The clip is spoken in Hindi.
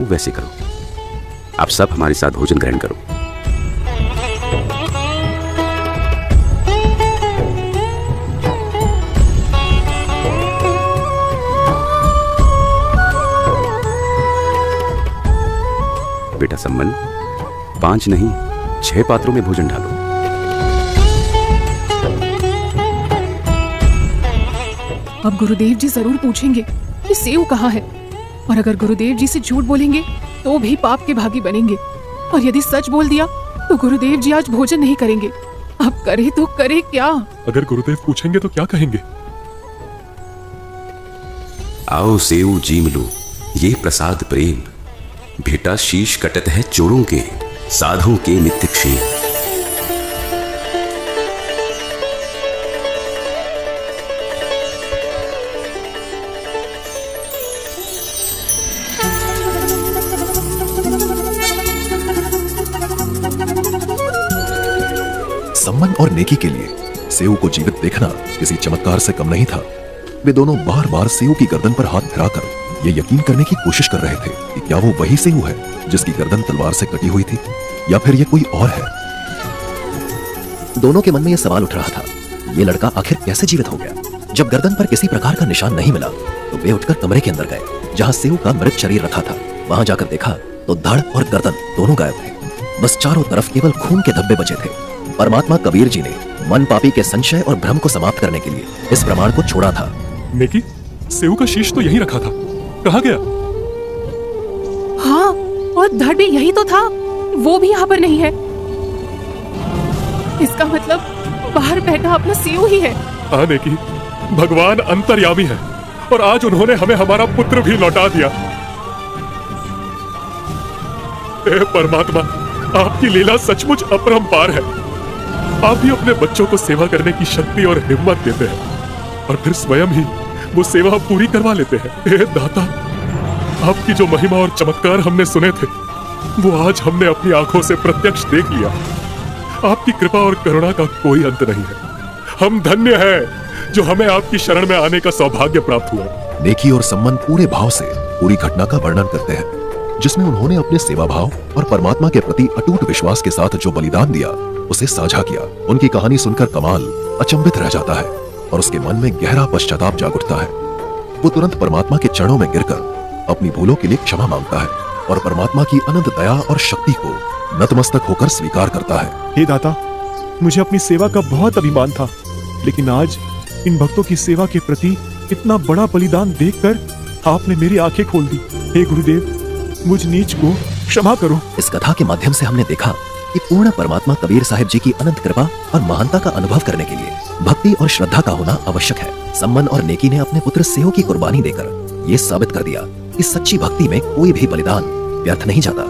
वैसे करो। आप सब हमारे साथ भोजन ग्रहण करो। बेटा सम्मन, 5 नहीं 6 पात्रों में भोजन डालो। अब गुरुदेव जी जरूर पूछेंगे कि सेव कहाँ है, और अगर गुरुदेव जी से झूठ बोलेंगे तो भी पाप के भागी बनेंगे, और यदि सच बोल दिया तो गुरुदेव जी आज भोजन नहीं करेंगे। अब करे तो करे क्या? अगर गुरुदेव पूछेंगे तो क्या कहेंगे? आओ सेऊ जीम लो, ये प्रसाद प्रेम। बेटा शीश कटत है चोरों के, साधुओं के नित्य क्षेम। सम्मन और नेकी के लिए सेऊ को जीवित देखना किसी चमत्कार से कम नहीं था। वे दोनों बार बार सेऊ की गर्दन पर हाथ फिराकर ये यकीन करने की कोशिश कर रहे थे कि क्या वो वही सेऊ है जिसकी गर्दन तलवार से कटी हुई थी, या फिर ये कोई और है। दोनों के मन में यह सवाल उठ रहा था, ये लड़का आखिर कैसे जीवित हो गया। जब गर्दन पर किसी प्रकार का निशान नहीं मिला तो वे उठकर कमरे के अंदर गए जहां सेऊ का मृत शरीर रखा था। वहां जाकर देखा तो धड़ और गर्दन दोनों गायब थे। बस चारों तरफ केवल खून के धब्बे बचे थे। परमात्मा कबीर जी ने मन पापी के संशय और भ्रम को समाप्त करने के लिए इस प्रमाण को छोड़ा था। नेकी, सेऊ का शीश तो यहीं रखा था, कहाँ गया? हाँ, और धड़ भी यही तो था, वो भी यहाँ पर नहीं है। इसका मतलब बाहर बैठा अपना सेऊ ही है। हाँ नेकी, भगवान अंतर्यामी है और आज उन्होंने हमें हमारा पुत्र भी लौटा दिया। हे परमात्मा, आपकी लीला सचमुच अपरंपार है। आप भी अपने बच्चों को सेवा करने की शक्ति और हिम्मत देते हैं और फिर स्वयं ही वो सेवा पूरी करवा लेते हैं। हे दाता, आपकी जो महिमा और चमत्कार हमने सुने थे वो आज हमने अपनी आंखों से प्रत्यक्ष देख लिया। आपकी कृपा और करुणा का कोई अंत नहीं है। हम धन्य हैं जो हमें आपकी शरण में आने का सौभाग्य प्राप्त हुआ। नेकी और सम्मन पूरे भाव से पूरी घटना का वर्णन करते हैं जिसमें उन्होंने अपने सेवा भाव और परमात्मा के प्रति अटूट विश्वास के साथ जो बलिदान दिया उसे साझा किया। उनकी कहानी सुनकर कमाल अचंभित रह जाता है और उसके मन में गहरा पश्चाताप जाग उठता है। वो तुरंत परमात्मा के चरणों में गिरकर अपनी भूलों के लिए क्षमा मांगता है और परमात्मा की अनंत दया और शक्ति को नतमस्तक होकर स्वीकार करता है। हे दाता, मुझे अपनी सेवा का बहुत अभिमान था, लेकिन आज इन भक्तों की सेवा के प्रति इतना बड़ा बलिदान देखकर आपने मेरी आंखें खोल दी। हे गुरुदेव, मुझ नीच को क्षमा करो। इस कथा के माध्यम से हमने देखा कि पूर्ण परमात्मा कबीर साहिब जी की अनंत कृपा और महानता का अनुभव करने के लिए भक्ति और श्रद्धा का होना आवश्यक है। सम्मन और नेकी ने अपने पुत्र सेऊ की कुर्बानी देकर ये साबित कर दिया कि सच्ची भक्ति में कोई भी बलिदान व्यर्थ नहीं जाता।